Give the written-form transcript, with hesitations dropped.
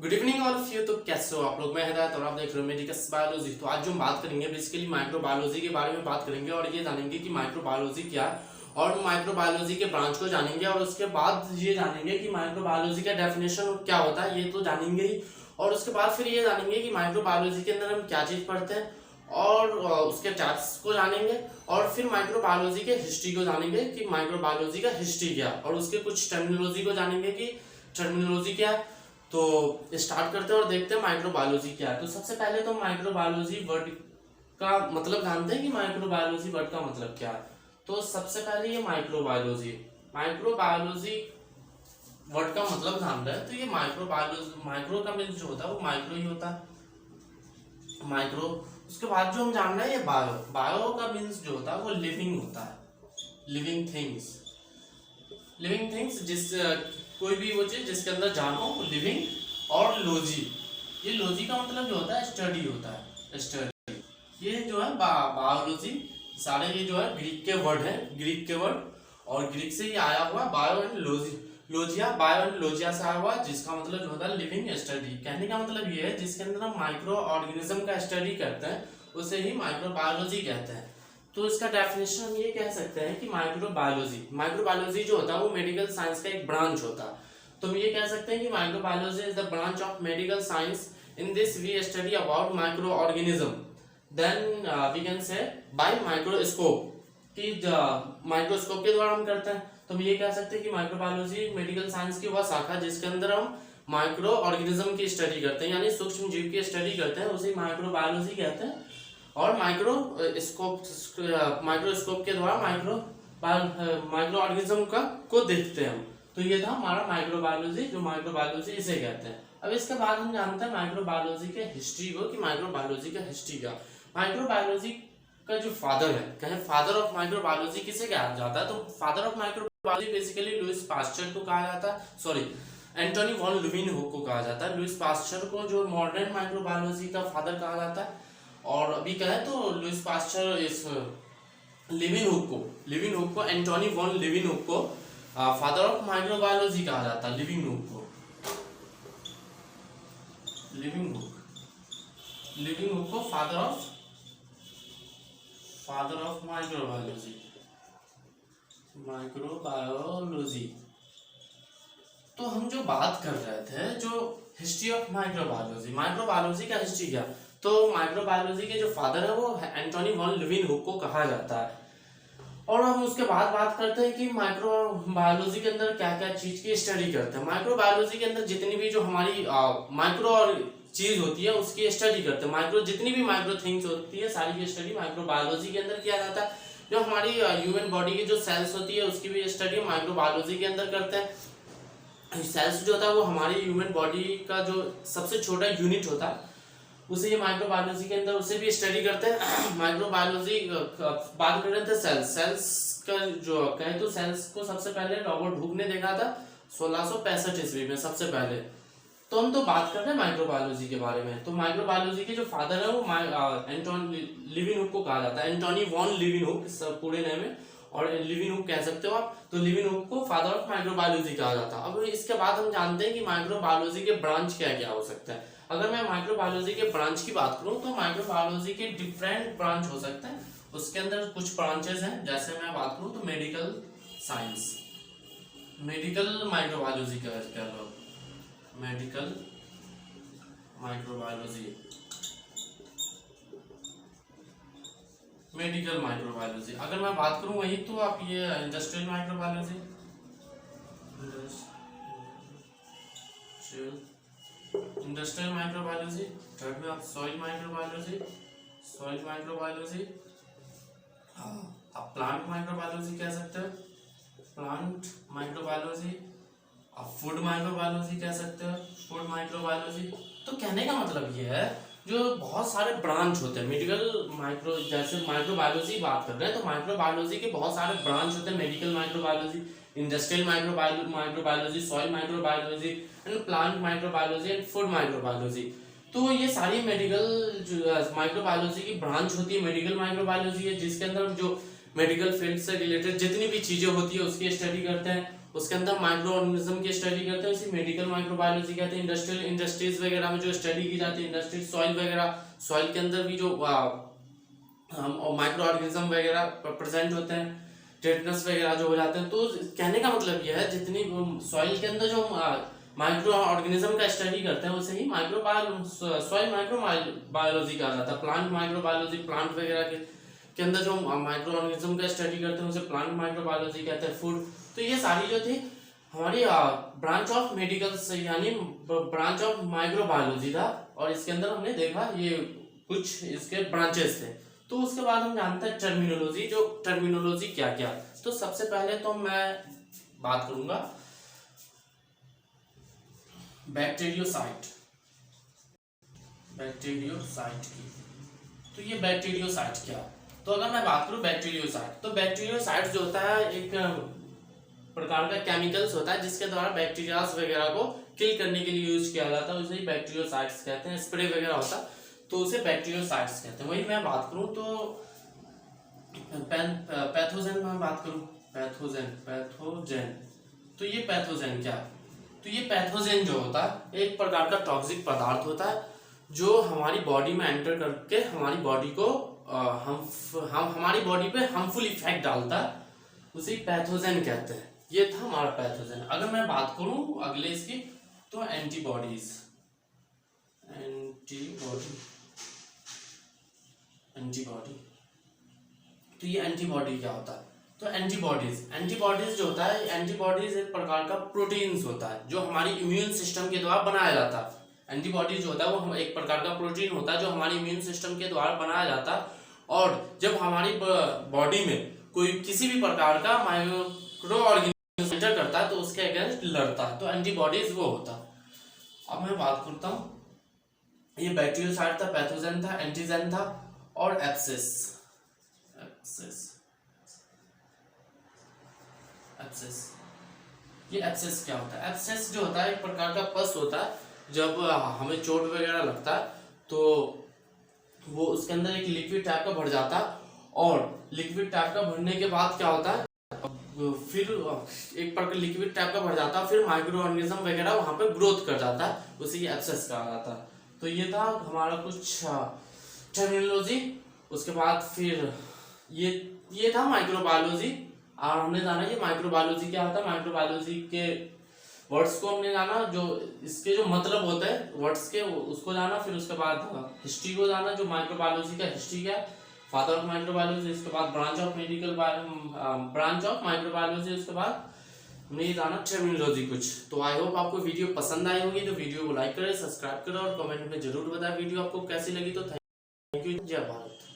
Good evening all of you. तो कैसे हो आप लोग? मैं हिदायत और आप देख रहे हो मेडिकस बायोलॉजी। तो आज जो हम बात करेंगे बेसिकली माइक्रोबायोलॉजी के बारे में बात करेंगे और ये जानेंगे कि माइक्रोबायोलॉजी क्या है और माइक्रोबायोलॉजी के ब्रांच को जानेंगे और उसके बाद ये जानेंगे कि माइक्रोबायोलॉजी का डेफिनेशन क्या होता है, ये तो जानेंगे ही। और उसके बाद फिर ये जानेंगे कि माइक्रोबायोलॉजी के अंदर हम क्या चीज़ पढ़ते हैं और उसके टाइप्स को जानेंगे और फिर माइक्रोबायोलॉजी के हिस्ट्री को जानेंगे कि माइक्रोबायोलॉजी का हिस्ट्री क्या और उसके कुछ टर्मिनोलॉजी को जानेंगे कि टर्मिनोलॉजी क्या है। तो स्टार्ट करते हैं और देखते हैं माइक्रोबायोलॉजी क्या है। तो सबसे पहले तो माइक्रोबायोलॉजी वर्ड का मतलब जानते हैं कि माइक्रोबायोलॉजी वर्ड का मतलब क्या है। तो सबसे पहले ये माइक्रोबायोलॉजी वर्ड का मतलब जान रहे हैं। तो ये माइक्रोबायोलॉजी, माइक्रो का मीन्स जो होता है वो माइक्रो ही होता है, माइक्रो। उसके बाद जो हम जान रहे हैं ये बायो का मीन्स जो होता है वो लिविंग होता है, लिविंग थिंग्स जिस कोई भी वो चीज जिसके अंदर जान हो वो लिविंग। और लॉजी, ये लॉजी का मतलब जो होता है स्टडी होता है, स्टडी। ये जो है बायोलॉजी, सारे ये जो है ग्रीक के वर्ड है, ग्रीक के वर्ड और ग्रीक से ही आया हुआ बायो एंड लॉजिया, बायो एंड लॉजिया से आया हुआ जिसका मतलब जो होता है लिविंग स्टडी। कहने का मतलब ये है जिसके अंदर हम माइक्रो ऑर्गेनिज्म का स्टडी करते हैं उसे ही माइक्रोबायोलॉजी कहते हैं। तो इसका डेफिनेशन हम ये कह सकते हैं कि माइक्रोबायोलॉजी जो होता है वो मेडिकल साइंस का एक ब्रांच होता है। तो हम ये कह सकते हैं कि microbiology is the branch of medical science. In this we study about microorganism, then we can say by microscope, कि माइक्रोस्कोप के द्वारा हम करते हैं। तो हम ये कह सकते हैं कि माइक्रोबायोलॉजी मेडिकल साइंस की वह शाखा जिसके अंदर हम माइक्रो ऑर्गेनिज्म की स्टडी करते हैं, यानी सूक्ष्म जीव की स्टडी करते हैं, उसे माइक्रोबायोलॉजी कहते हैं। और माइक्रोस्कोप के द्वारा माइक्रो ऑर्गेनिज्म का को देखते हैं हम। तो ये था हमारा माइक्रोबायोलॉजी, जो माइक्रोबायोलॉजी इसे कहते हैं। अब इसके बाद हम जानते हैं माइक्रोबायोलॉजी के हिस्ट्री को, कि माइक्रोबायोलॉजी का हिस्ट्री क्या। माइक्रोबायोलॉजी का जो फादर है, कहे फादर ऑफ माइक्रोबायोलॉजी किसे कहा जाता है, तो father of microbiology basically Louis Pasteur को कहा जाता है, सॉरी एंटोनी वॉन ल्यूविनहुक को कहा जाता है। लुइस पास्चर को जो मॉडर्न माइक्रोबायोलॉजी का फादर कहा जाता है। और अभी कहें तो लुइस पास्चर इस लिविनहुक को एंटोनी वॉन लिविनहुक को फादर ऑफ माइक्रोबायोलॉजी कहा जाता है। लिविनहुक को फादर ऑफ माइक्रोबायोलॉजी। तो हम जो बात कर रहे थे, जो हिस्ट्री ऑफ माइक्रोबायोलॉजी का हिस्ट्री क्या, तो माइक्रोबायोलॉजी के जो फादर है वो एंटोनी वॉन ल्यूविनहुक को कहा जाता है। और हम उसके बाद बात करते हैं कि माइक्रोबायोलॉजी के अंदर क्या क्या चीज की स्टडी करते हैं। माइक्रोबायोलॉजी के अंदर जितनी भी जो हमारी माइक्रो और चीज होती है उसकी स्टडी करते हैं। माइक्रो जितनी भी माइक्रो थिंग्स होती है सारी की स्टडी माइक्रोबायोलॉजी के अंदर किया जाता है। जो हमारी ह्यूमन बॉडी की जो सेल्स होती है उसकी भी स्टडी माइक्रोबायोलॉजी के अंदर करते हैं। सेल्स जो होता है वो हमारी ह्यूमन बॉडी का जो सबसे छोटा यूनिट होता है उसे ये माइक्रोबायोलॉजी के अंदर उसे भी स्टडी करते हैं। माइक्रोबायोलॉजी बात कर रहे थे सेल्स का, जो कहे तो सेल्स को सबसे पहले रॉबर्ट हुक ने देखा था 1665 ईस्वी में सबसे पहले। तो हम तो बात कर रहे हैं माइक्रोबायोलॉजी के बारे में। तो माइक्रोबायोलॉजी के जो फादर है वो एंटोनी लिविनहुक को कहा जाता है, एंटोनी वॉन लिविनहुक पूरे नेम है, और लिविनहुक कह सकते हो आप। तो लिविनहुक को फादर ऑफ माइक्रोबायोलॉजी कहा जाता है। अब इसके बाद हम जानते हैं कि माइक्रोबायोलॉजी के ब्रांच क्या क्या हो सकता है। अगर मैं माइक्रोबायोलॉजी के ब्रांच की बात करूं तो माइक्रोबायोलॉजी के डिफरेंट ब्रांच हो सकते हैं। उसके अंदर कुछ ब्रांचेस हैं, जैसे मैं बात करूं तो मेडिकल साइंस, मेडिकल माइक्रोबायोलॉजी कह लो, मेडिकल माइक्रोबायोलॉजी। अगर मैं बात करूं वही तो आप ये industrial microbiology, industrial microbiology. Third में आप सॉइल माइक्रोबायोलॉजी, आप प्लांट माइक्रोबायोलॉजी कह सकते हो, प्लांट माइक्रोबायोलॉजी। आप फूड माइक्रोबायोलॉजी कह सकते हो, फूड माइक्रोबायोलॉजी। तो कहने का मतलब ये है जो बहुत सारे ब्रांच होते हैं मेडिकल माइक्रो, जैसे माइक्रोबायोलॉजी बात कर रहे हैं तो माइक्रोबायोलॉजी के बहुत सारे ब्रांच होते हैं। Medical microbiology, industrial microbiology, soil microbiology and plant microbiology and food microbiology. तो ये सारी मेडिकल माइक्रोबायोलॉजी की ब्रांच होती है। मेडिकल माइक्रोबायोलॉजी है जिसके अंदर जो मेडिकल फील्ड से रिलेटेड जितनी भी चीजें होती है उसकी स्टडी करते हैं। उसके अंदर माइक्रो ऑर्गेनिज्म की स्टडी करते हैं, उसी मेडिकल माइक्रोबायोलॉजी कहते हैं। इंडस्ट्रियल इंडस्ट्रीज वगैरह में जो स्टडी की जाती है, इंडस्ट्री सॉइल वगैरह, सॉइल के अंदर भी जो माइक्रो ऑर्गेनिज्म वगैरह प्रेजेंट होते हैं, टेटनस वगैरह जो हो जाते हैं। तो कहने का मतलब यह है जितनी सॉइल के अंदर जो माइक्रो ऑर्गेनिज्म का स्टडी करते हैं उसे ही सॉइल माइक्रो बायोलॉजी कहा जाता है। प्लांट माइक्रो बायोलॉजी, प्लांट वगैरह के अंदर जो माइक्रो ऑर्गेनिज्म का स्टडी करते हैं उसे प्लांट माइक्रो बायोलॉजी कहते हैं। फूड, तो ये सारी जो थी हमारी ब्रांच ऑफ मेडिकल यानी ब्रांच ऑफ माइक्रो बायोलॉजी था, और इसके अंदर हमने देखा ये कुछ इसके ब्रांचेस थे। तो उसके बाद हम जानते हैं टर्मिनोलॉजी, जो टर्मिनोलॉजी क्या क्या। तो सबसे पहले तो मैं बात करूंगा बैक्टीरियोसाइट की। तो ये बैक्टीरियोसाइट क्या, तो अगर मैं बात करूं बैक्टीरियोसाइट, तो बैक्टीरियोसाइट जो होता है एक प्रकार का केमिकल्स होता है जिसके द्वारा बैक्टीरियाज वगैरह को किल करने के लिए यूज किया जाता है, उसे ही बैक्टीरियोसाइट्स कहते हैं। स्प्रे वगैरह होता है तो उसे बैक्टीरियोसाइट्स कहते हैं। वही मैं बात करूं तो पैथोजन में बात करूं, पैथोजन, तो ये पैथोजन क्या, तो ये पैथोजन जो होता है एक प्रकार का टॉक्सिक पदार्थ होता है जो हमारी बॉडी में एंटर करके हमारी बॉडी को हमारी बॉडी पे हार्मफुल इफेक्ट डालता है, उसे पैथोजन कहते हैं। ये था हमारा पैथोजन। अगर मैं बात करूं अगले इसकी, तो एंटीबॉडीज, तो ये एंटीबॉडी क्या होता है, तो एंटीबॉडीज जो होता है, एंटीबॉडीज एक प्रकार का प्रोटीन्स होता है जो हमारी इम्यून सिस्टम के द्वारा बनाया जाता है। एंटीबॉडीज जो होता है वो एक प्रकार का प्रोटीन होता है जो हमारी इम्यून सिस्टम के द्वारा बनाया जाता है, और जब हमारी बॉडी में कोई किसी भी प्रकार का माइक्रो ऑर्गेनिज्म एंटर करता है तो उसके अगेंस्ट लड़ता है, तो एंटीबॉडीज वो होता है। अब मैं बात करता हूँ, ये बैक्टीरियोसाइट था, पैथोजन था, एंटीजन था, और एब्सेस। ये एब्सेस क्या होता है, एब्सेस जो होता है एक प्रकार का पस होता है। जब हमें चोट वगैरह लगता है तो वो उसके अंदर एक लिक्विड टाइप का भर जाता है, और लिक्विड टाइप का भरने के बाद क्या होता है, फिर एक प्रकार लिक्विड टाइप का भर जाता है, फिर माइक्रो ऑर्गेनिज्म वगैरह वहां पे ग्रोथ कर जाता है, उसे एब्सेस कहा जाता है। तो ये था हमारा कुछ टर्मिनोलॉजी। उसके बाद फिर ये था माइक्रोबायोलॉजी, और हमने जाना ये माइक्रोबायोलॉजी क्या होता है, माइक्रोबायोलॉजी के वर्ड्स को हमने जाना, जो इसके जो मतलब होते हैं वर्ड्स के उसको जाना, फिर उसके बाद हिस्ट्री को जाना, जो माइक्रोबायोलॉजी का हिस्ट्री क्या है, फादर ऑफ माइक्रोबायोलॉजी, उसके बाद ब्रांच ऑफ माइक्रोबायोलॉजी, उसके बाद हमने ये जाना टर्मिनोलॉजी कुछ। तो आई होप आपको वीडियो पसंद आई होगी, तो वीडियो को लाइक करें, सब्सक्राइब करें और कमेंट में जरूर बताएं वीडियो आपको कैसी लगी। तो थैंक यू, जय भारत।